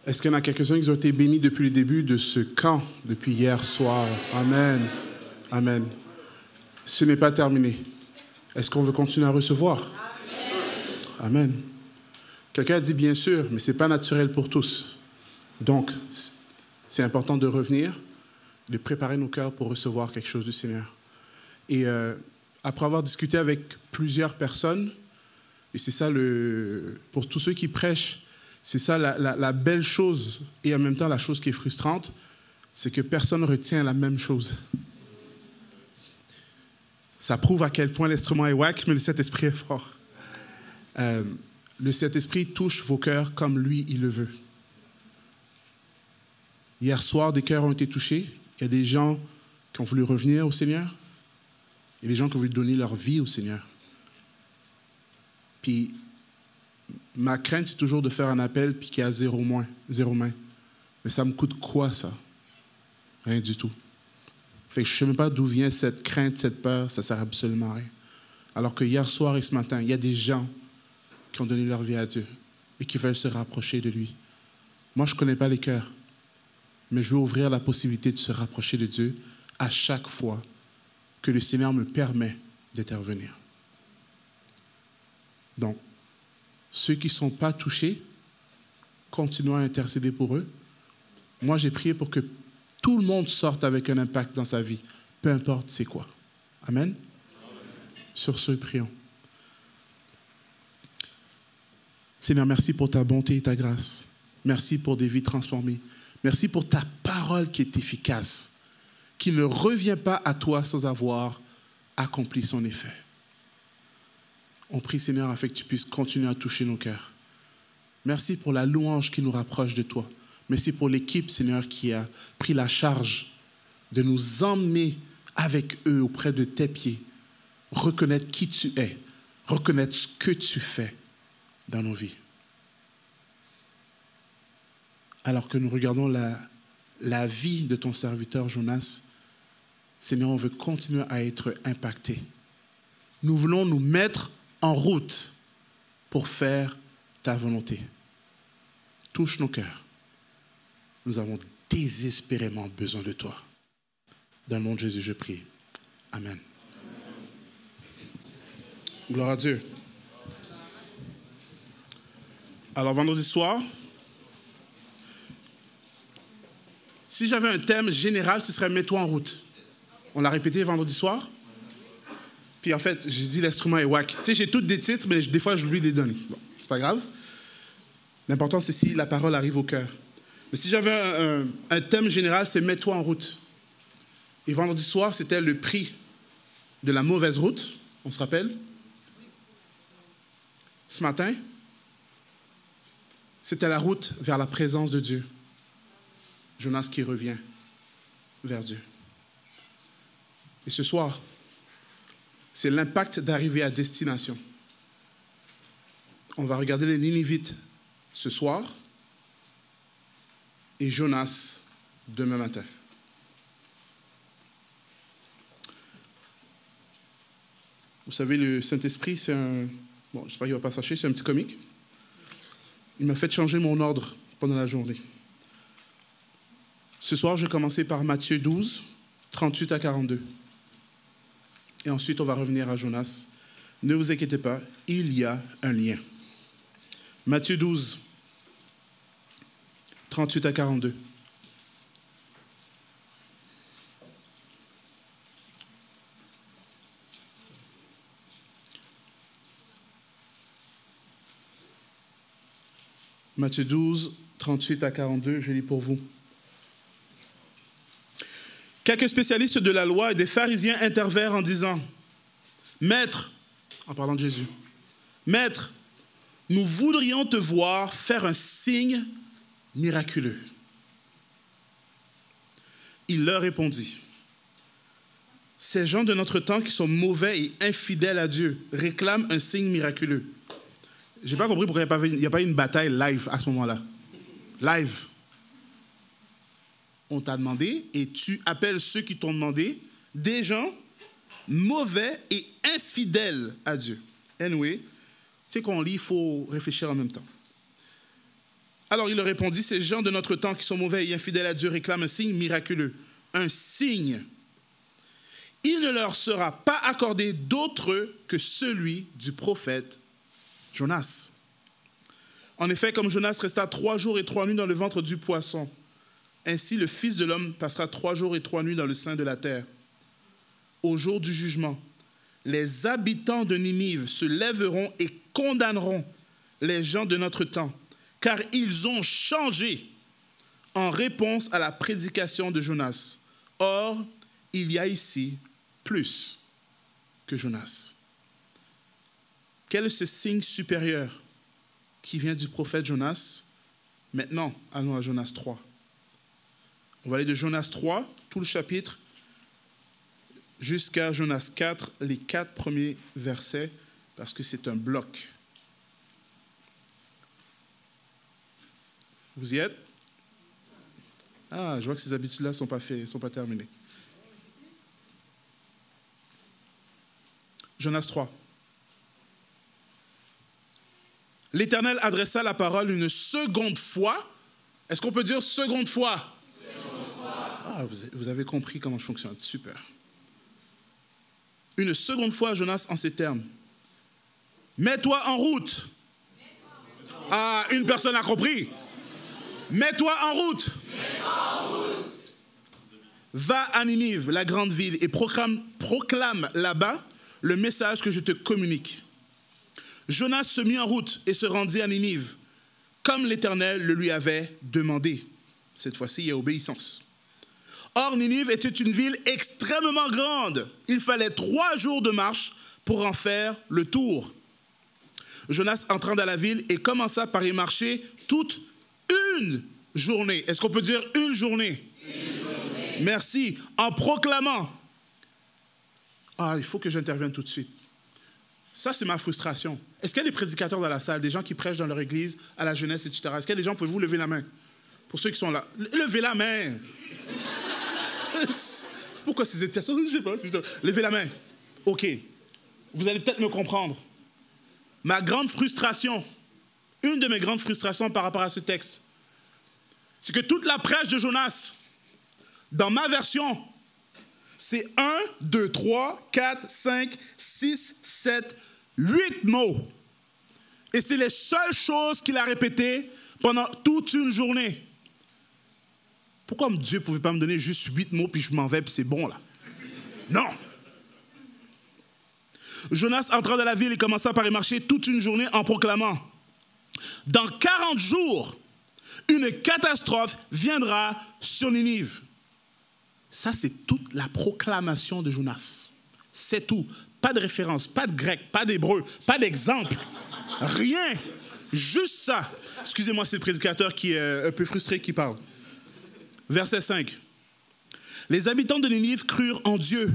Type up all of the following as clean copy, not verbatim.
Est-ce qu'il y en a quelques-uns qui ont été bénis depuis le début de ce camp, depuis hier soir? Amen. Amen. Ce n'est pas terminé. Est-ce qu'on veut continuer à recevoir? Amen. Amen. Quelqu'un a dit bien sûr, mais ce n'est pas naturel pour tous. Donc, c'est important de revenir, de préparer nos cœurs pour recevoir quelque chose du Seigneur. Et après avoir discuté avec plusieurs personnes, et c'est ça, pour tous ceux qui prêchent, c'est ça la belle chose, et en même temps la chose qui est frustrante, c'est que personne ne retient la même chose. Ça prouve à quel point l'instrument est wack, mais le Saint-Esprit est fort. Le Saint-Esprit touche vos cœurs comme lui, il le veut. Hier soir, des cœurs ont été touchés. Il y a des gens qui ont voulu revenir au Seigneur. Il y a des gens qui ont voulu donner leur vie au Seigneur. Puis, ma crainte, c'est toujours de faire un appel puis qu'il y a zéro main. Mais ça me coûte quoi, ça? Rien du tout. Fait que je ne sais même pas d'où vient cette crainte, cette peur. Ça ne sert absolument à rien. Alors que hier soir et ce matin, il y a des gens qui ont donné leur vie à Dieu et qui veulent se rapprocher de lui. Moi, je ne connais pas les cœurs, mais je veux ouvrir la possibilité de se rapprocher de Dieu à chaque fois que le Seigneur me permet d'intervenir. Donc, ceux qui ne sont pas touchés, continuons à intercéder pour eux. Moi, j'ai prié pour que tout le monde sorte avec un impact dans sa vie, peu importe c'est quoi. Amen? Amen. Sur ce, prions. Seigneur, merci pour ta bonté et ta grâce. Merci pour des vies transformées. Merci pour ta parole qui est efficace, qui ne revient pas à toi sans avoir accompli son effet. On prie, Seigneur, afin que tu puisses continuer à toucher nos cœurs. Merci pour la louange qui nous rapproche de toi. Merci pour l'équipe, Seigneur, qui a pris la charge de nous emmener avec eux auprès de tes pieds. Reconnaître qui tu es, reconnaître ce que tu fais dans nos vies. Alors que nous regardons la vie de ton serviteur Jonas, Seigneur, on veut continuer à être impactés. Nous voulons nous mettre en route pour faire ta volonté. Touche nos cœurs. Nous avons désespérément besoin de toi. Dans le nom de Jésus, je prie. Amen. Gloire à Dieu. Alors, vendredi soir, si j'avais un thème général, ce serait « Mets-toi en route ». On l'a répété vendredi soir. Puis en fait, j'ai dit l'instrument est wack. Tu sais, j'ai toutes des titres, mais des fois, je l'oublie de les donner. Bon, c'est pas grave. L'important, c'est si la parole arrive au cœur. Mais si j'avais un thème général, c'est « Mets-toi en route ». Et vendredi soir, c'était le prix de la mauvaise route. On se rappelle? Ce matin, c'était la route vers la présence de Dieu. Jonas qui revient vers Dieu. Et ce soir, c'est l'impact d'arriver à destination. On va regarder les Ninivites ce soir et Jonas demain matin. Vous savez, le Saint-Esprit, c'est un... Bon, j'espère qu'il ne va pas sacher, c'est un petit comique. Il m'a fait changer mon ordre pendant la journée. Ce soir, je vais commencer par Matthieu 12, 38 à 42. Et ensuite, on va revenir à Jonas. Ne vous inquiétez pas, il y a un lien. Matthieu 12, 38 à 42. Matthieu 12, 38 à 42, je lis pour vous. Quelques spécialistes de la loi et des pharisiens intervinrent en disant « Maître, en parlant de Jésus, Maître, nous voudrions te voir faire un signe miraculeux. » Il leur répondit « Ces gens de notre temps qui sont mauvais et infidèles à Dieu réclament un signe miraculeux. » Je n'ai pas compris pourquoi il n'y a pas eu une bataille live à ce moment-là. Live. On t'a demandé et tu appelles ceux qui t'ont demandé des gens mauvais et infidèles à Dieu. Anyway, tu sais qu'on lit, il faut réfléchir en même temps. Alors il leur répondit, ces gens de notre temps qui sont mauvais et infidèles à Dieu réclament un signe miraculeux. Un signe. Il ne leur sera pas accordé d'autre que celui du prophète Jonas. En effet, comme Jonas resta 3 jours et 3 nuits dans le ventre du poisson, ainsi le Fils de l'homme passera 3 jours et 3 nuits dans le sein de la terre. Au jour du jugement, les habitants de Ninive se lèveront et condamneront les gens de notre temps, car ils ont changé en réponse à la prédication de Jonas. Or, il y a ici plus que Jonas. Quel est ce signe supérieur qui vient du prophète Jonas? Maintenant, allons à Jonas 3. On va aller de Jonas 3, tout le chapitre, jusqu'à Jonas 4, les 4 premiers versets, parce que c'est un bloc. Vous y êtes? Ah, je vois que ces habitudes-là ne sont pas faites, sont pas terminées. Jonas 3. L'Éternel adressa la parole une seconde fois. Est-ce qu'on peut dire seconde fois? Seconde fois. Ah, vous avez compris comment je fonctionne. Super. Une seconde fois à Jonas en ces termes. Mets-toi en route. Ah, une personne a compris. Mets-toi en route. Va à Ninive, la grande ville, et proclame là-bas le message que je te communique. Jonas se mit en route et se rendit à Ninive, comme l'Éternel le lui avait demandé. Cette fois-ci, il y a obéissance. Or, Ninive était une ville extrêmement grande. Il fallait 3 jours de marche pour en faire le tour. Jonas entra dans la ville et commença par y marcher toute une journée. Est-ce qu'on peut dire une journée? Une journée. Merci. En proclamant. Ah, il faut que j'intervienne tout de suite. Ça, c'est ma frustration. Est-ce qu'il y a des prédicateurs dans la salle, des gens qui prêchent dans leur église, à la jeunesse, etc. Est-ce qu'il y a des gens, pouvez-vous lever la main? Pour ceux qui sont là. Levez la main. Pourquoi ces hésitations? Je ne sais pas. Levez la main. OK. Vous allez peut-être me comprendre. Ma grande frustration, une de mes grandes frustrations par rapport à ce texte, c'est que toute la prêche de Jonas, dans ma version, c'est 1, 2, 3, 4, 5, 6, 7, 8 mots. Et c'est les seules choses qu'il a répétées pendant toute une journée. Pourquoi Dieu ne pouvait pas me donner juste 8 mots, puis je m'en vais, puis c'est bon, là? Non! Jonas entra dans la ville et commença par y marcher toute une journée en proclamant « Dans 40 jours, une catastrophe viendra sur Ninive. » Ça, c'est toute la proclamation de Jonas. C'est tout. Pas de référence, pas de grec, pas d'hébreu, pas d'exemple. Rien. Juste ça. Excusez-moi, c'est le prédicateur qui est un peu frustré qui parle. Verset 5. Les habitants de Ninive crurent en Dieu.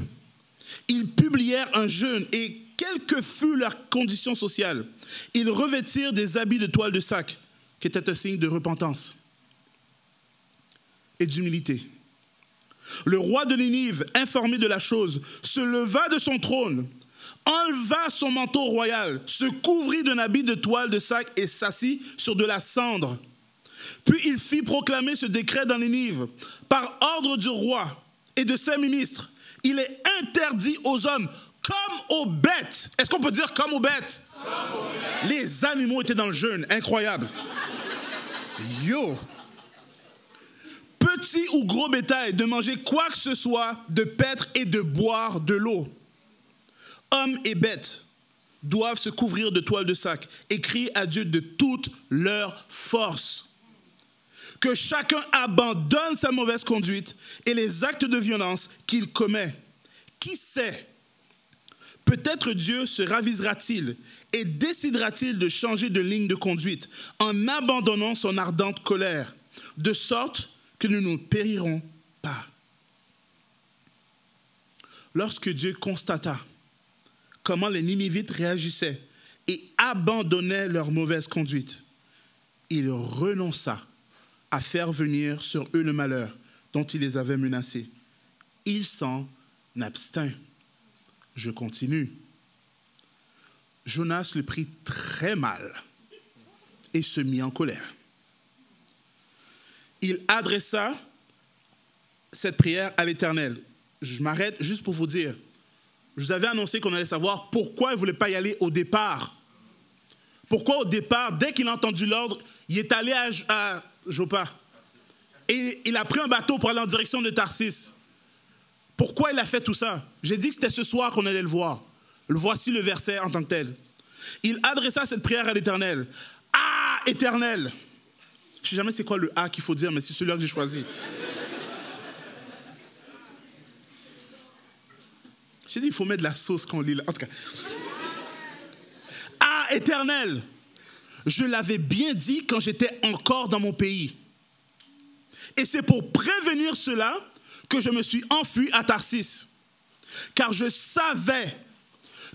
Ils publièrent un jeûne et quelle que fût leur condition sociale, ils revêtirent des habits de toile de sac, qui était un signe de repentance et d'humilité. Le roi de Ninive, informé de la chose, se leva de son trône, enleva son manteau royal, se couvrit d'un habit de toile de sac et s'assit sur de la cendre. Puis il fit proclamer ce décret dans Ninive. Par ordre du roi et de ses ministres, il est interdit aux hommes comme aux bêtes. Est-ce qu'on peut dire comme aux bêtes? Comme aux bêtes. Les animaux étaient dans le jeûne. Incroyable. Yo! Petit ou gros bétail, de manger quoi que ce soit, de paître et de boire de l'eau. Hommes et bêtes doivent se couvrir de toile de sac et crier à Dieu de toute leur force. Que chacun abandonne sa mauvaise conduite et les actes de violence qu'il commet. Qui sait? Peut-être Dieu se ravisera-t-il et décidera-t-il de changer de ligne de conduite en abandonnant son ardente colère, de sorte que nous ne périrons pas. Lorsque Dieu constata comment les Ninivites réagissaient et abandonnaient leur mauvaise conduite, il renonça à faire venir sur eux le malheur dont il les avait menacés. Il s'en abstint. Je continue. Jonas le prit très mal et se mit en colère. il adressa cette prière à l'Éternel. Je m'arrête juste pour vous dire, je vous avais annoncé qu'on allait savoir pourquoi il ne voulait pas y aller au départ. Pourquoi au départ, dès qu'il a entendu l'ordre, il est allé à Joppa. Et il a pris un bateau pour aller en direction de Tarsis. Pourquoi il a fait tout ça? J'ai dit que c'était ce soir qu'on allait le voir. Voici le verset en tant que tel. Il adressa cette prière à l'Éternel. « Ah, Éternel !» Je ne sais jamais c'est quoi le « ah » qu'il faut dire, mais c'est celui-là que j'ai choisi. J'ai dit, il faut mettre de la sauce quand on lit là. En tout cas. « Ah, Éternel ! Je l'avais bien dit quand j'étais encore dans mon pays. Et c'est pour prévenir cela que je me suis enfui à Tarsis. Car je savais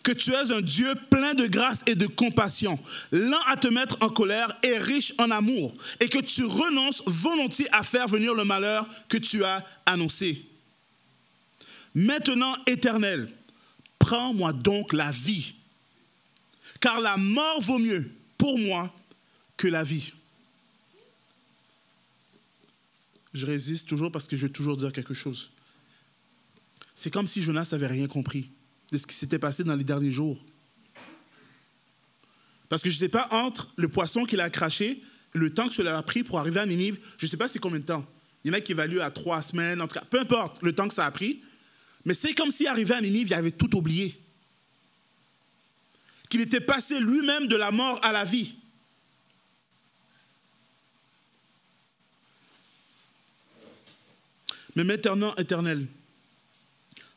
que tu es un Dieu plein de grâce et de compassion, lent à te mettre en colère et riche en amour, et que tu renonces volontiers à faire venir le malheur que tu as annoncé. Maintenant, Éternel, prends-moi donc la vie, car la mort vaut mieux pour moi que la vie. » Je résiste toujours parce que je veux toujours dire quelque chose. C'est comme si Jonas n'avait rien compris de ce qui s'était passé dans les derniers jours. Parce que je ne sais pas, entre le poisson qu'il a craché, le temps que cela a pris pour arriver à Ninive, je ne sais pas c'est combien de temps. Il y en a qui évaluent à 3 semaines, en tout cas, peu importe le temps que ça a pris. Mais c'est comme s'il arrivait à Ninive, il avait tout oublié. Qu'il était passé lui-même de la mort à la vie. Mais maintenant, Éternel,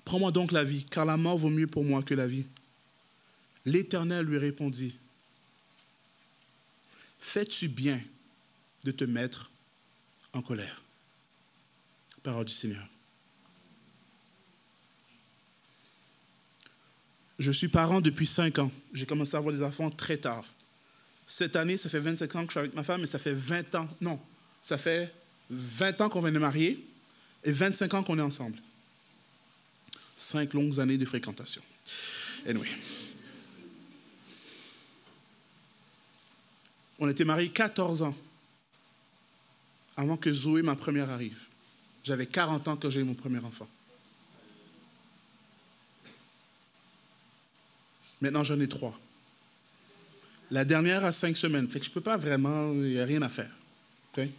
prends-moi donc la vie, car la mort vaut mieux pour moi que la vie. L'Éternel lui répondit, fais-tu bien de te mettre en colère? Parole du Seigneur. Je suis parent depuis 5 ans. J'ai commencé à avoir des enfants très tard. Cette année, ça fait 25 ans que je suis avec ma femme, mais ça fait 20 ans. Non, ça fait 20 ans qu'on vient de marier et 25 ans qu'on est ensemble. 5 longues années de fréquentation. Anyway. On était mariés 14 ans avant que Zoé, ma première, arrive. J'avais 40 ans quand j'ai eu mon premier enfant. Maintenant, j'en ai 3. La dernière a 5 semaines. Fait que je ne peux pas vraiment, il n'y a rien à faire. Okay?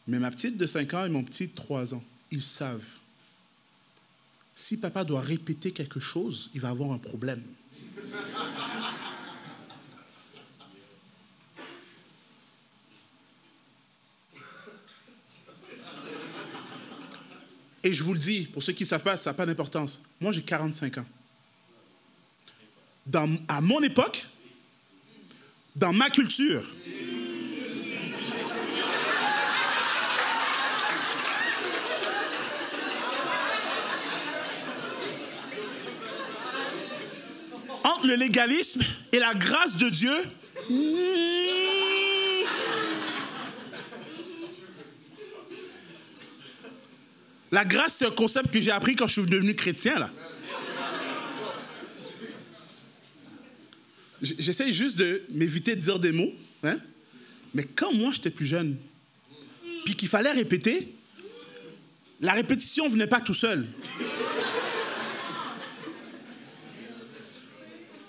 Mais ma petite de 5 ans et mon petit de 3 ans, ils savent. Si papa doit répéter quelque chose, il va avoir un problème. Et je vous le dis, pour ceux qui ne savent pas, ça n'a pas d'importance. Moi, j'ai 45 ans. À mon époque, dans ma culture, entre le légalisme et la grâce de Dieu, la grâce, c'est un concept que j'ai appris quand je suis devenu chrétien, là. J'essaye juste de m'éviter de dire des mots, hein? Mais quand moi, j'étais plus jeune, puis qu'il fallait répéter, la répétition ne venait pas tout seul.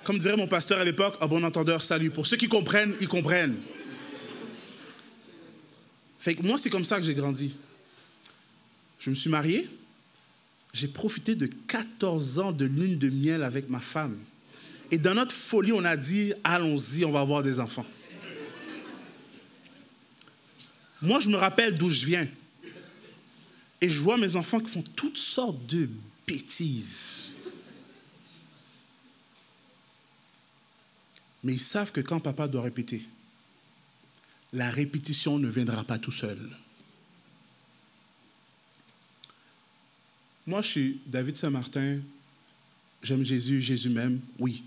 Comme dirait mon pasteur à l'époque, à bon entendeur, salut. Pour ceux qui comprennent, ils comprennent. Fait que moi, c'est comme ça que j'ai grandi. Je me suis marié, j'ai profité de 14 ans de lune de miel avec ma femme. Et dans notre folie, on a dit, allons-y, on va avoir des enfants. Moi, je me rappelle d'où je viens. Et je vois mes enfants qui font toutes sortes de bêtises. Mais ils savent que quand papa doit répéter, la répétition ne viendra pas tout seul. Moi, je suis David Saint-Martin. J'aime Jésus, Jésus m'aime, oui.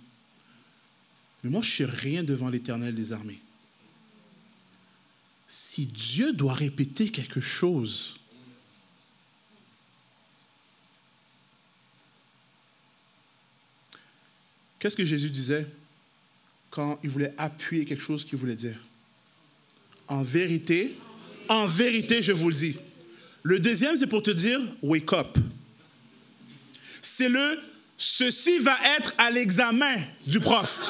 Mais moi, je ne suis rien devant l'Éternel des armées. Si Dieu doit répéter quelque chose, qu'est-ce que Jésus disait quand il voulait appuyer quelque chose qu'il voulait dire? En vérité, En vérité, je vous le dis. Le deuxième, c'est pour te dire, wake up. C'est le, ceci va être à l'examen du prof.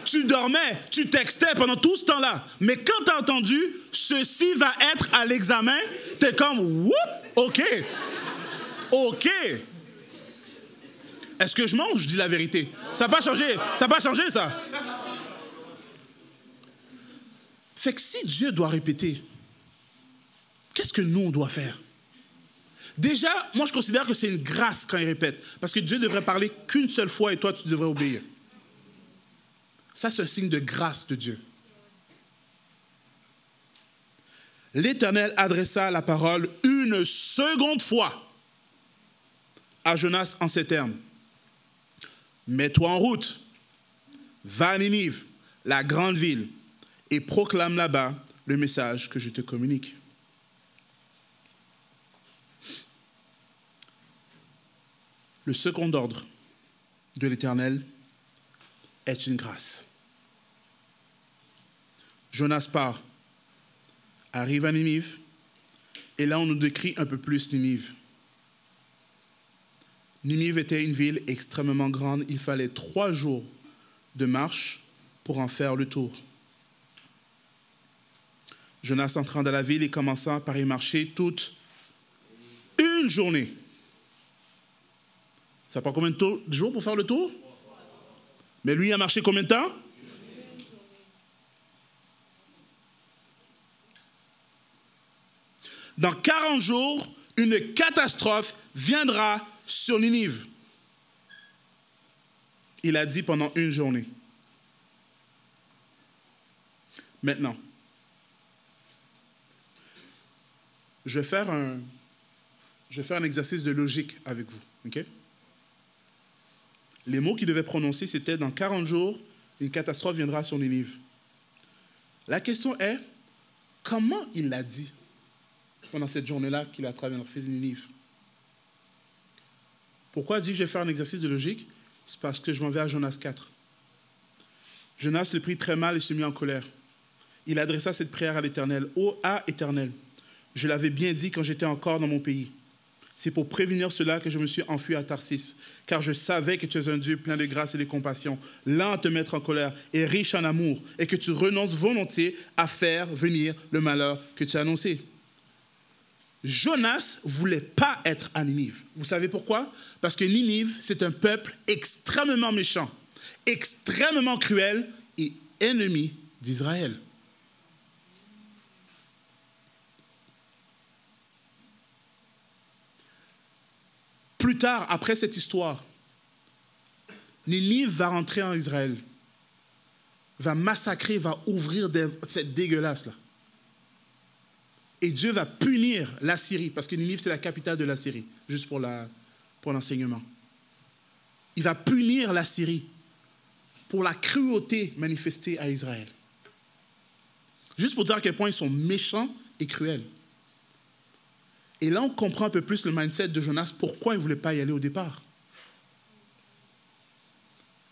Tu dormais, tu textais pendant tout ce temps-là. Mais quand tu as entendu, ceci va être à l'examen, tu es comme, whoop, OK. OK. Est-ce que je mange? Je dis la vérité. Ça n'a pas changé. Ça n'a pas changé, ça. Fait que si Dieu doit répéter, qu'est-ce que nous, on doit faire? Déjà, moi, je considère que c'est une grâce quand il répète. Parce que Dieu devrait parler qu'une seule fois et toi, tu devrais obéir. Ça, c'est un signe de grâce de Dieu. L'Éternel adressa la parole une seconde fois à Jonas en ces termes. Mets-toi en route, va à Ninive, la grande ville, et proclame là-bas le message que je te communique. Le second ordre de l'Éternel est une grâce. Jonas part, arrive à Ninive, et là on nous décrit un peu plus Ninive. Ninive était une ville extrêmement grande, il fallait 3 jours de marche pour en faire le tour. Jonas entrant dans la ville et commençant par y marcher toute une journée. Ça prend combien de jours pour faire le tour? Mais lui, il a marché combien de temps? Dans 40 jours, une catastrophe viendra sur Ninive. Il a dit pendant une journée. Maintenant, je vais faire un exercice de logique avec vous. Okay? Les mots qu'il devait prononcer, c'était dans 40 jours, une catastrophe viendra sur Ninive. La question est, comment il l'a dit pendant cette journée-là qu'il a traversé Ninive? Pourquoi je dis que je vais faire un exercice de logique? C'est parce que je m'en vais à Jonas 4. Jonas le prit très mal et se mit en colère. Il adressa cette prière à l'Éternel. « Ô Éternel, je l'avais bien dit quand j'étais encore dans mon pays. C'est pour prévenir cela que je me suis enfui à Tarsis, car je savais que tu es un Dieu plein de grâce et de compassion, lent à te mettre en colère et riche en amour, et que tu renonces volontiers à faire venir le malheur que tu as annoncé. » Jonas ne voulait pas être à Ninive. Vous savez pourquoi? Parce que Ninive, c'est un peuple extrêmement méchant, extrêmement cruel et ennemi d'Israël. Plus tard, après cette histoire, Ninive va rentrer en Israël, va massacrer, va ouvrir cette dégueulasse-là. Et Dieu va punir l'Assyrie, parce que Ninive, c'est la capitale de l'Assyrie, juste pour l'enseignement. Il va punir l'Assyrie pour la cruauté manifestée à Israël. Juste pour dire à quel point ils sont méchants et cruels. Et là, on comprend un peu plus le mindset de Jonas, pourquoi il ne voulait pas y aller au départ.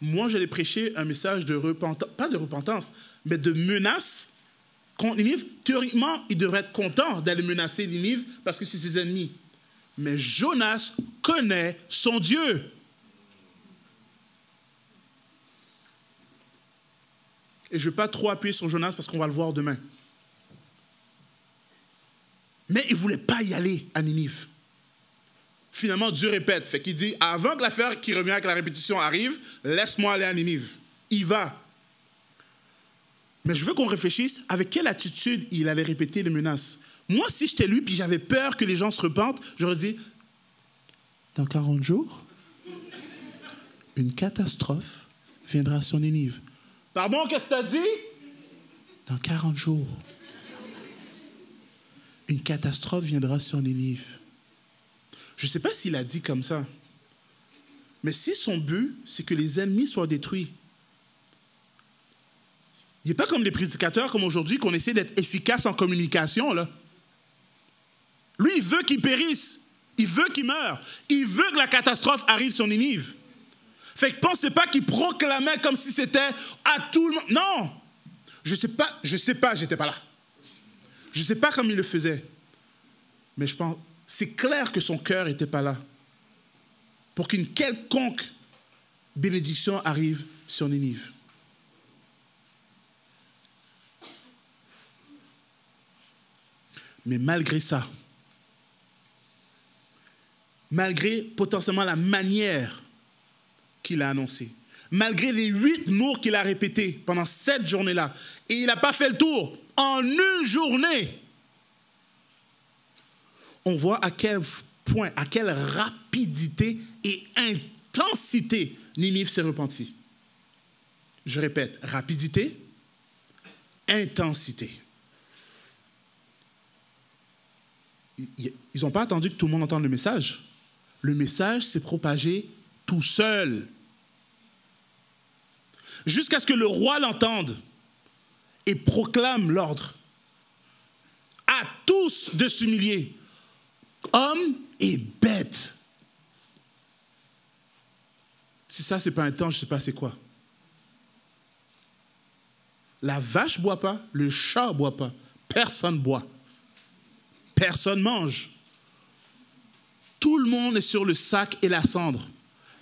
Moi, j'allais prêcher un message de repentance, pas de repentance, mais de menace contre Ninive. Théoriquement, il devrait être content d'aller menacer Ninive parce que c'est ses ennemis. Mais Jonas connaît son Dieu. Et je ne vais pas trop appuyer sur Jonas parce qu'on va le voir demain. Mais il ne voulait pas y aller à Ninive. Finalement, Dieu répète. Fait qu'il dit, avant que l'affaire qui revient avec la répétition arrive, laisse-moi aller à Ninive. Il va. Mais je veux qu'on réfléchisse avec quelle attitude il allait répéter les menaces. Moi, si j'étais lui, puis j'avais peur que les gens se repentent, j'aurais dit, dans 40 jours, une catastrophe viendra sur Ninive. Pardon, qu'est-ce que tu as dit? Dans 40 jours. Une catastrophe viendra sur Ninive. Je ne sais pas s'il a dit comme ça. Mais si son but, c'est que les ennemis soient détruits. Il n'est pas comme les prédicateurs comme aujourd'hui qu'on essaie d'être efficace en communication. Là. Lui, il veut qu'ils périssent. Il veut qu'ils meurent. Il veut que la catastrophe arrive sur Ninive. Fait que pensez pas qu'il proclamait comme si c'était à tout le monde. Non! Je sais pas, j'étais pas là. Je ne sais pas comment il le faisait, mais je pense, c'est clair que son cœur n'était pas là pour qu'une quelconque bénédiction arrive sur Ninive. Mais malgré ça, malgré potentiellement la manière qu'il a annoncée, malgré les 8 mots qu'il a répétés pendant cette journée-là, et il n'a pas fait le tour en une journée, on voit à quel point, à quelle rapidité et intensité Ninive s'est repentie. Je répète, rapidité, intensité. Ils n'ont pas attendu que tout le monde entende le message. Le message s'est propagé tout seul. Jusqu'à ce que le roi l'entende et proclame l'ordre à tous de s'humilier, hommes et bêtes. Si ça, ce n'est pas intense, je ne sais pas c'est quoi. La vache ne boit pas, le chat ne boit pas, personne ne boit. Personne ne mange. Tout le monde est sur le sac et la cendre.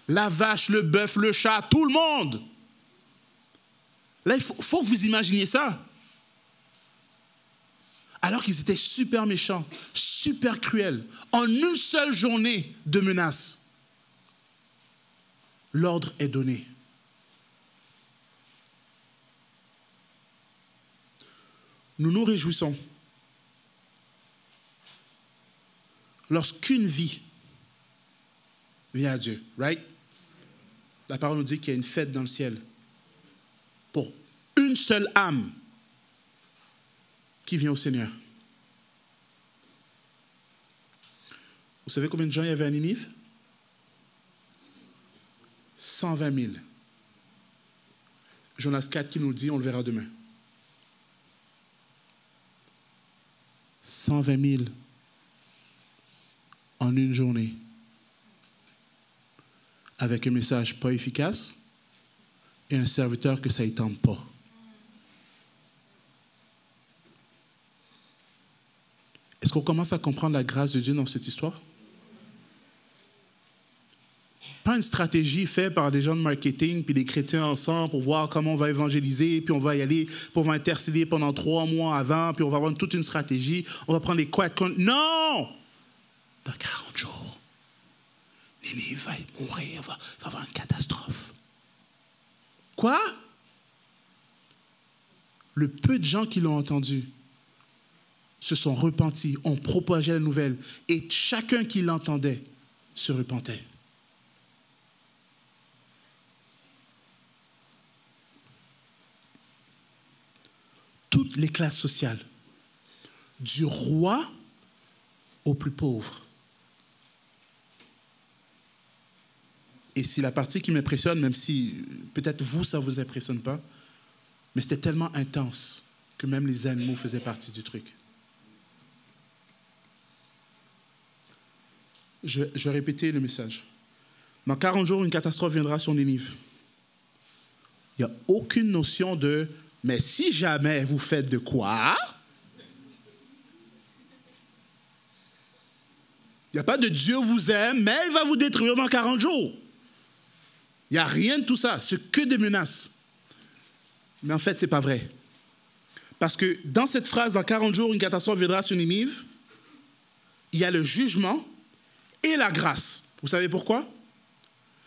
La vache, le bœuf, le chat, tout le monde. Là, il faut que vous imaginiez ça. Alors qu'ils étaient super méchants, super cruels, en une seule journée de menaces, l'ordre est donné. Nous nous réjouissons lorsqu'une vie vient à Dieu, right? La parole nous dit qu'il y a une fête dans le ciel pour une seule âme qui vient au Seigneur. Vous savez combien de gens il y avait à Ninive? 120 000. Jonas 4 qui nous le dit, on le verra demain. 120 000 en une journée, avec un message pas efficace et un serviteur que ça ne tente pas. Est-ce qu'on commence à comprendre la grâce de Dieu dans cette histoire? Pas une stratégie faite par des gens de marketing puis des chrétiens ensemble pour voir comment on va évangéliser, puis on va y aller, puis on va intercéder pendant 3 mois avant, puis on va avoir toute une stratégie, on va prendre les quoi. Non! Dans 40 jours, Ninive va mourir, va avoir une catastrophe. Quoi? Le peu de gens qui l'ont entendu se sont repentis, ont propagé la nouvelle, et chacun qui l'entendait se repentait. Toutes les classes sociales, du roi au plus pauvre. Et c'est la partie qui m'impressionne, même si peut-être vous, ça ne vous impressionne pas, mais c'était tellement intense que même les animaux faisaient partie du truc. Je vais répéter le message. Dans 40 jours, une catastrophe viendra sur Ninive. Il n'y a aucune notion de « mais si jamais vous faites de quoi ?» Il n'y a pas de « Dieu vous aime, mais il va vous détruire dans 40 jours ». Il n'y a rien de tout ça, c'est que des menaces. Mais en fait, ce n'est pas vrai. Parce que dans cette phrase, dans 40 jours, une catastrophe viendra sur Ninive, il y a le jugement et la grâce. Vous savez pourquoi?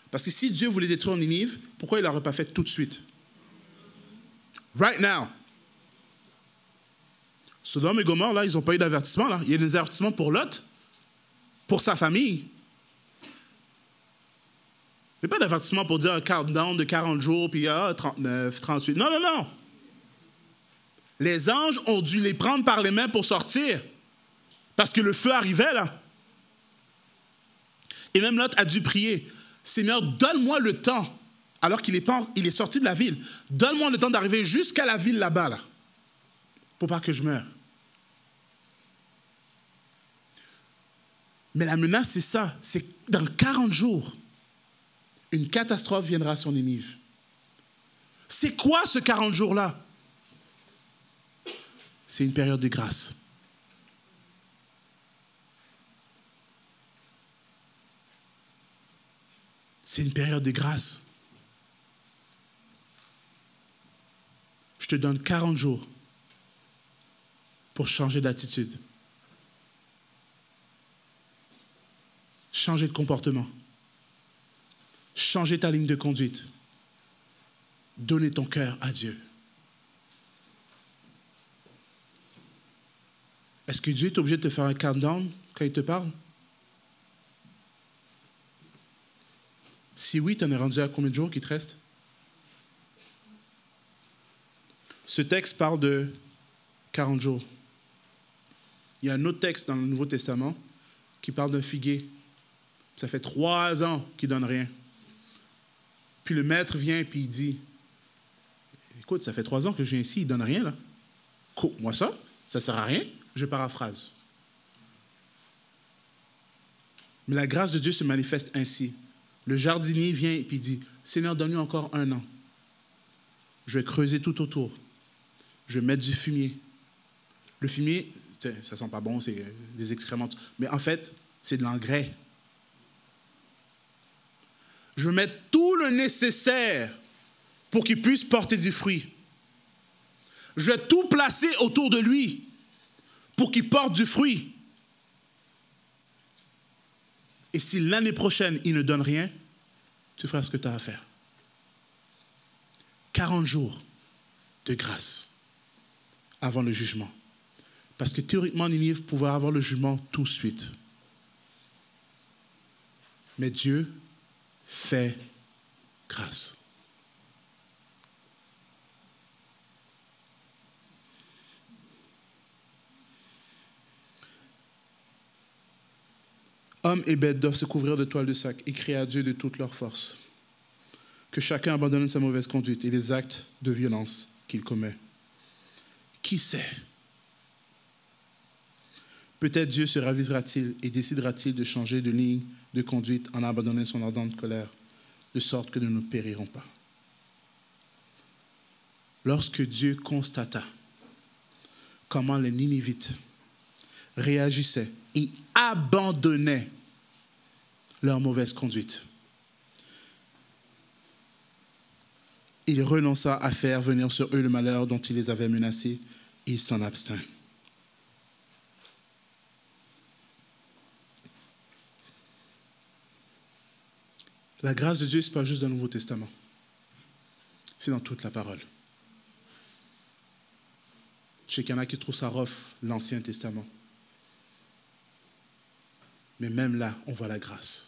Parce que si Dieu voulait détruire Ninive, pourquoi il ne l'aurait pas fait tout de suite? Right now. Sodome et Gomorrhe, là, ils n'ont pas eu d'avertissement. Là. Il y a des avertissements pour Lot, pour sa famille. Il n'y a pas d'avertissement pour dire un countdown de 40 jours, puis 39, 38. Non, non, non. Les anges ont dû les prendre par les mains pour sortir, parce que le feu arrivait, là. Et même Lot a dû prier, « Seigneur, donne-moi le temps, alors qu'il est sorti de la ville, donne-moi le temps d'arriver jusqu'à la ville là-bas, là, pour pas que je meure. » Mais la menace, c'est ça, c'est dans 40 jours, une catastrophe viendra sur Ninive. C'est quoi ce 40 jours-là? C'est une période de grâce. C'est une période de grâce. Je te donne 40 jours pour changer d'attitude. Changer de comportement. Changer ta ligne de conduite. Donner ton cœur à Dieu. Est-ce que Dieu est obligé de te faire un countdown quand il te parle? Si oui, tu en es rendu à combien de jours qu'il te reste? Ce texte parle de 40 jours. Il y a un autre texte dans le Nouveau Testament qui parle d'un figuier. Ça fait 3 ans qu'il ne donne rien. Puis le maître vient et puis il dit, écoute, ça fait 3 ans que je viens ici, il ne donne rien là. Moi ça ne sert à rien. Je paraphrase. Mais la grâce de Dieu se manifeste ainsi. Le jardinier vient et puis dit, Seigneur, donne-lui encore 1 an. Je vais creuser tout autour. Je vais mettre du fumier. Le fumier, ça sent pas bon, c'est des excréments. Mais en fait, c'est de l'engrais. Je vais mettre tout le nécessaire pour qu'il puisse porter du fruit. Je vais tout placer autour de lui pour qu'il porte du fruit. Et si l'année prochaine, il ne donne rien, tu feras ce que tu as à faire. 40 jours de grâce avant le jugement. Parce que théoriquement, Ninive pouvait avoir le jugement tout de suite. Mais Dieu fait grâce. Hommes et bêtes doivent se couvrir de toiles de sac et crier à Dieu de toute leur force. Que chacun abandonne sa mauvaise conduite et les actes de violence qu'il commet. Qui sait? Peut-être Dieu se ravisera-t-il et décidera-t-il de changer de ligne de conduite en abandonnant son ardente colère, de sorte que nous ne périrons pas. Lorsque Dieu constata comment les Ninivites réagissaient et abandonnaient leur mauvaise conduite, il renonça à faire venir sur eux le malheur dont il les avait menacés et il s'en abstint. La grâce de Dieu, ce n'est pas juste dans le Nouveau Testament. C'est dans toute la parole. Je sais qu'il y en a qui trouvent ça rough, l'Ancien Testament. Mais même là, on voit la grâce.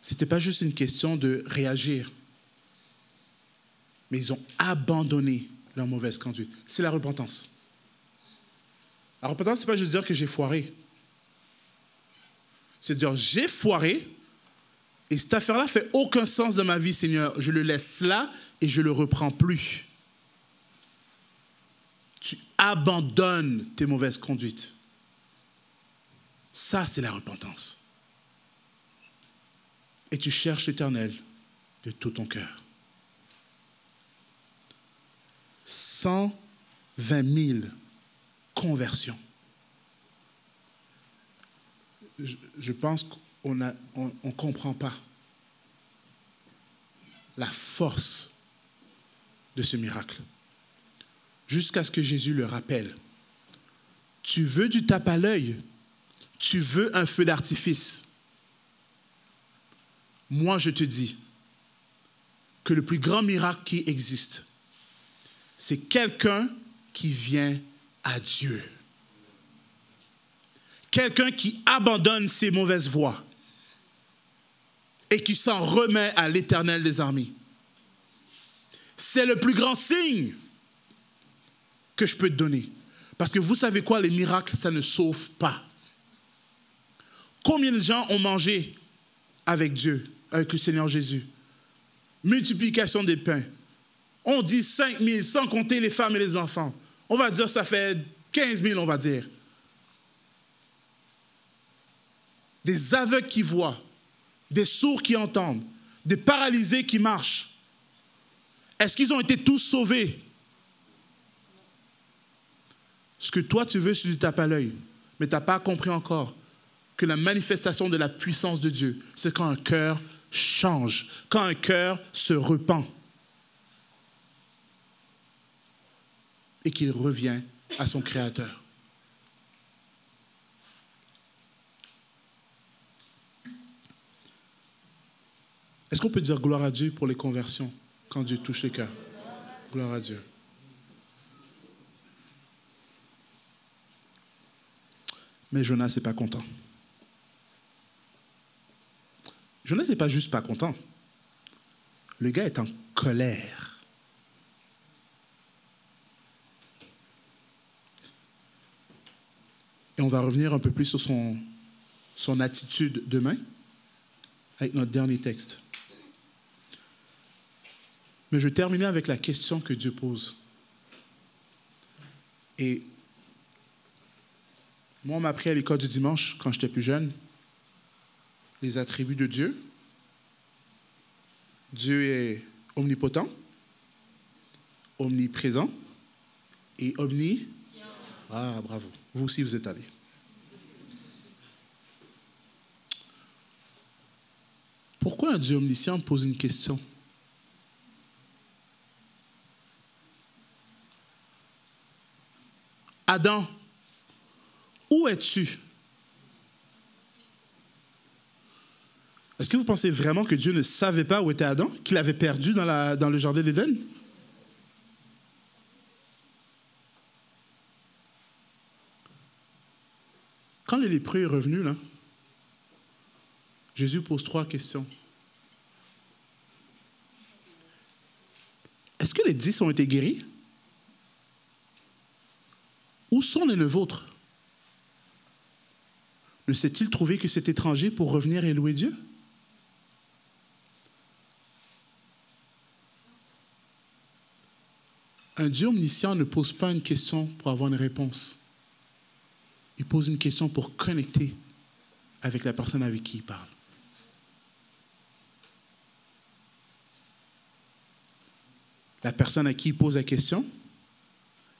Ce n'était pas juste une question de réagir, mais ils ont abandonné leur mauvaise conduite. C'est la repentance. La repentance, ce n'est pas juste dire que j'ai foiré. C'est de dire, j'ai foiré, et cette affaire-là ne fait aucun sens dans ma vie, Seigneur. Je le laisse là et je ne le reprends plus. Tu abandonnes tes mauvaises conduites. Ça, c'est la repentance. Et tu cherches l'Éternel de tout ton cœur. 120 000 conversions. Je pense qu'on ne comprend pas la force de ce miracle. Jusqu'à ce que Jésus le rappelle. Tu veux du tape à l'œil, tu veux un feu d'artifice. Moi, je te dis que le plus grand miracle qui existe, c'est quelqu'un qui vient à Dieu. Quelqu'un qui abandonne ses mauvaises voies et qui s'en remet à l'Éternel des armées. C'est le plus grand signe que je peux te donner. Parce que vous savez quoi, les miracles, ça ne sauve pas. Combien de gens ont mangé avec Dieu, avec le Seigneur Jésus? Multiplication des pains. On dit 5 000, sans compter les femmes et les enfants. On va dire, ça fait 15 000, on va dire. Des aveugles qui voient, des sourds qui entendent, des paralysés qui marchent. Est-ce qu'ils ont été tous sauvés? Ce que toi tu veux, c'est du tape à l'œil, mais tu n'as pas compris encore que la manifestation de la puissance de Dieu, c'est quand un cœur change, quand un cœur se repent et qu'il revient à son Créateur. Est-ce qu'on peut dire gloire à Dieu pour les conversions quand Dieu touche les cœurs? Gloire à Dieu. Mais Jonas n'est pas content. Jonas n'est pas juste pas content. Le gars est en colère. Et on va revenir un peu plus sur son attitude demain avec notre dernier texte. Mais je vais terminer avec la question que Dieu pose. Et moi, on m'a appris à l'école du dimanche, quand j'étais plus jeune, les attributs de Dieu. Dieu est omnipotent, omniprésent et omniscient. Ah, bravo. Vous aussi, vous êtes allés. Pourquoi un Dieu omniscient pose une question? Adam, où es-tu? Est-ce que vous pensez vraiment que Dieu ne savait pas où était Adam, qu'il l'avait perdu dans le jardin d'Éden? Quand le lépreux est revenu, là, Jésus pose 3 questions. Est-ce que les 10 ont été guéris? Où sont les vôtres? Ne s'est-il trouvé que cet étranger pour revenir et louer Dieu? Un Dieu omniscient ne pose pas une question pour avoir une réponse. Il pose une question pour connecter avec la personne avec qui il parle. La personne à qui il pose la question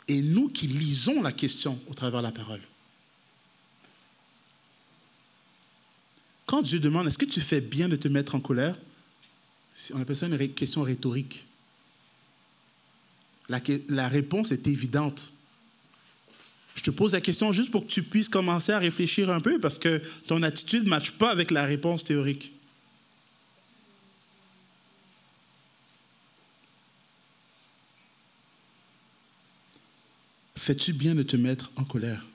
et nous qui lisons la question au travers de la parole. Quand Dieu demande, est-ce que tu fais bien de te mettre en colère? On appelle ça une question rhétorique. La réponse est évidente. Je te pose la question juste pour que tu puisses commencer à réfléchir un peu parce que ton attitude ne matche pas avec la réponse théorique. Fais-tu bien de te mettre en colère?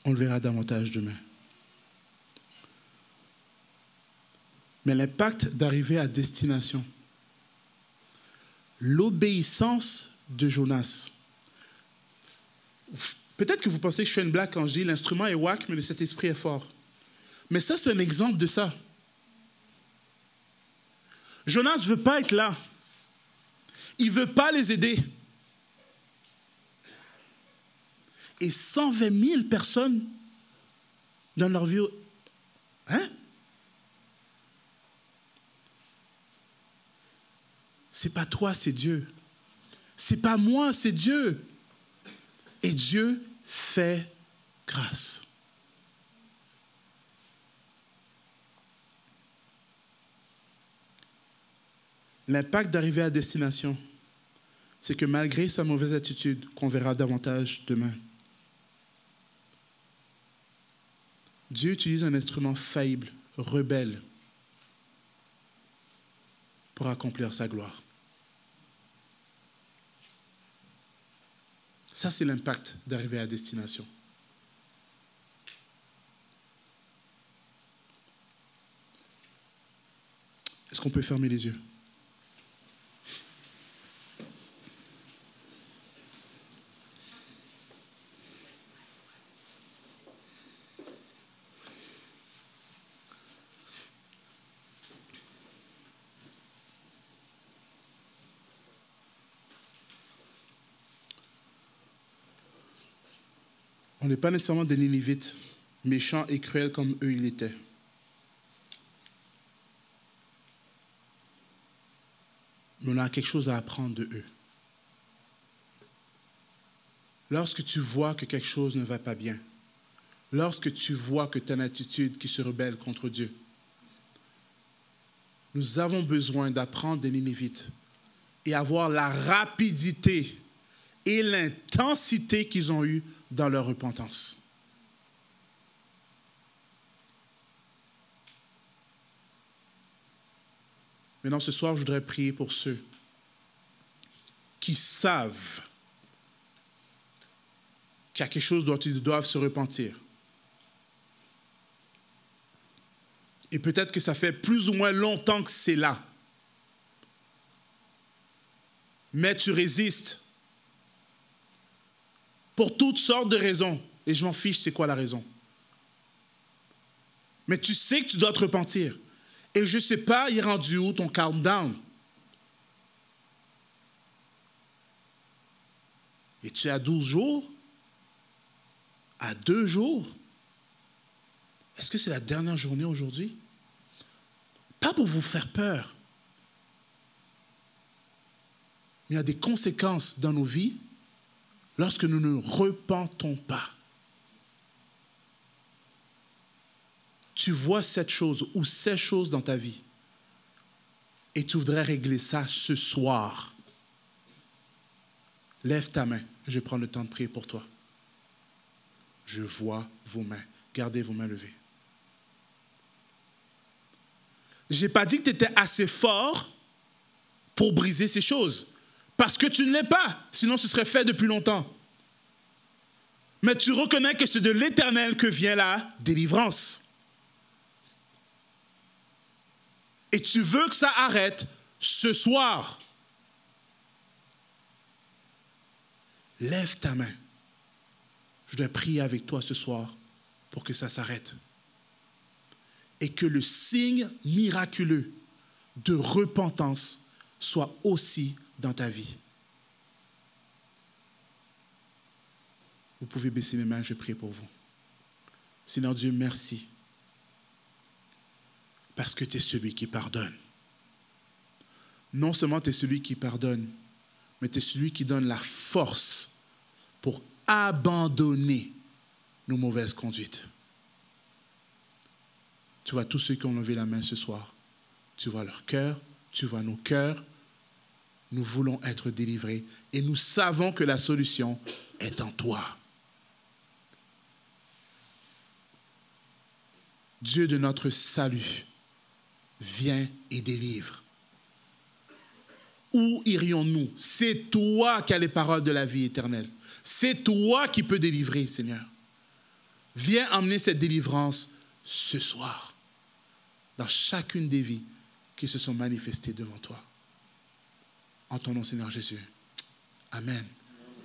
On le verra davantage demain. Mais l'impact d'arriver à destination, l'obéissance de Jonas. Peut-être que vous pensez que je fais une blague quand je dis l'instrument est whack, mais le Saint-Esprit est fort. Mais ça, c'est un exemple de ça. Jonas ne veut pas être là. Il ne veut pas les aider. Et 120 000 personnes dans leur vie. Hein? C'est pas toi, c'est Dieu. C'est pas moi, c'est Dieu. Et Dieu fait grâce. L'impact d'arriver à destination, c'est que malgré sa mauvaise attitude, qu'on verra davantage demain, Dieu utilise un instrument faillible, rebelle, pour accomplir sa gloire. Ça, c'est l'impact d'arriver à destination. Est-ce qu'on peut fermer les yeux? On n'est pas nécessairement des Ninivites, méchants et cruels comme eux ils l'étaient. Mais on a quelque chose à apprendre de eux. Lorsque tu vois que quelque chose ne va pas bien, lorsque tu vois que tu as une attitude qui se rebelle contre Dieu, nous avons besoin d'apprendre des Ninivites et avoir la rapidité et l'intensité qu'ils ont eue dans leur repentance. Maintenant, ce soir, je voudrais prier pour ceux qui savent qu'il y a quelque chose dont ils doivent se repentir. Et peut-être que ça fait plus ou moins longtemps que c'est là. Mais tu résistes pour toutes sortes de raisons. Et je m'en fiche, c'est quoi la raison. Mais tu sais que tu dois te repentir. Et je ne sais pas, il est rendu où ton countdown? Es-tu à 12 jours? À 2 jours? Est-ce que c'est la dernière journée aujourd'hui? Pas pour vous faire peur. Mais il y a des conséquences dans nos vies lorsque nous ne repentons pas. Tu vois cette chose ou ces choses dans ta vie et tu voudrais régler ça ce soir. Lève ta main. Je vais prendre le temps de prier pour toi. Je vois vos mains. Gardez vos mains levées. Je n'ai pas dit que tu étais assez fort pour briser ces choses. Parce que tu ne l'es pas. Sinon, ce serait fait depuis longtemps. Mais tu reconnais que c'est de l'Éternel que vient la délivrance. Et tu veux que ça arrête ce soir. Lève ta main. Je dois prier avec toi ce soir pour que ça s'arrête. Et que le signe miraculeux de repentance soit aussi dans ta vie. Vous pouvez baisser les mains, je prie pour vous. Seigneur Dieu, merci. Parce que tu es celui qui pardonne. Non seulement tu es celui qui pardonne, mais tu es celui qui donne la force pour abandonner nos mauvaises conduites. Tu vois tous ceux qui ont levé la main ce soir. Tu vois leur cœur, tu vois nos cœurs. Nous voulons être délivrés et nous savons que la solution est en toi. Dieu de notre salut, viens et délivre. Où irions-nous? C'est toi qui as les paroles de la vie éternelle. C'est toi qui peux délivrer, Seigneur. Viens emmener cette délivrance ce soir, dans chacune des vies qui se sont manifestées devant toi. En ton nom, Seigneur Jésus. Amen.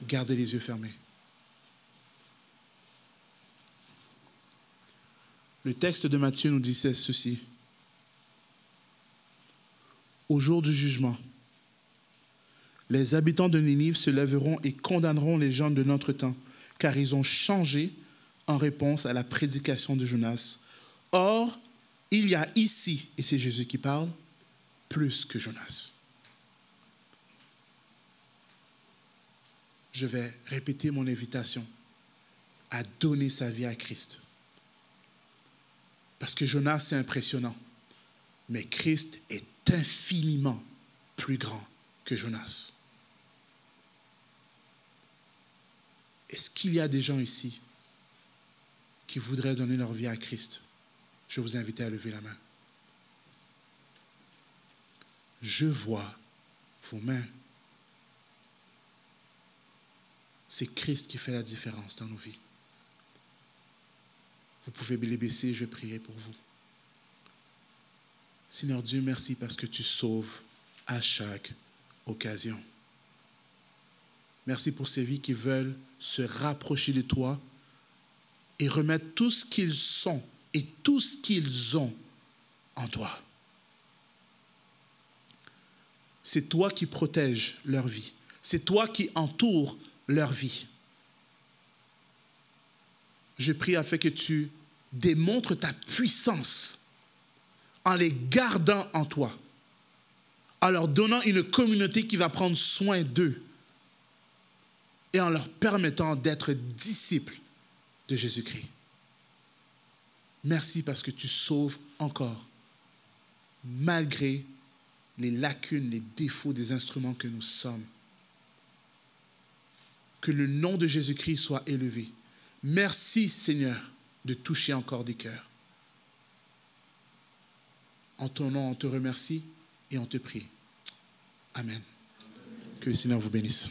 Gardez les yeux fermés. Le texte de Matthieu nous disait ceci. Au jour du jugement, les habitants de Ninive se lèveront et condamneront les gens de notre temps, car ils ont changé en réponse à la prédication de Jonas. Or, il y a ici, et c'est Jésus qui parle, plus que Jonas. Je vais répéter mon invitation à donner sa vie à Christ. Parce que Jonas, c'est impressionnant. Mais Christ est infiniment plus grand que Jonas. Est-ce qu'il y a des gens ici qui voudraient donner leur vie à Christ? Je vous invite à lever la main. Je vois vos mains. C'est Christ qui fait la différence dans nos vies. Vous pouvez les baisser, je vais prier pour vous. Seigneur Dieu, merci parce que tu sauves à chaque occasion. Merci pour ces vies qui veulent se rapprocher de toi et remettre tout ce qu'ils sont et tout ce qu'ils ont en toi. C'est toi qui protèges leur vie. C'est toi qui entoures leur vie. Je prie afin que tu démontres ta puissance en les gardant en toi, en leur donnant une communauté qui va prendre soin d'eux et en leur permettant d'être disciples de Jésus-Christ. Merci parce que tu sauves encore, malgré les lacunes, les défauts des instruments que nous sommes. Que le nom de Jésus-Christ soit élevé. Merci, Seigneur, de toucher encore des cœurs. En ton nom, on te remercie et on te prie. Amen. Que le Seigneur vous bénisse.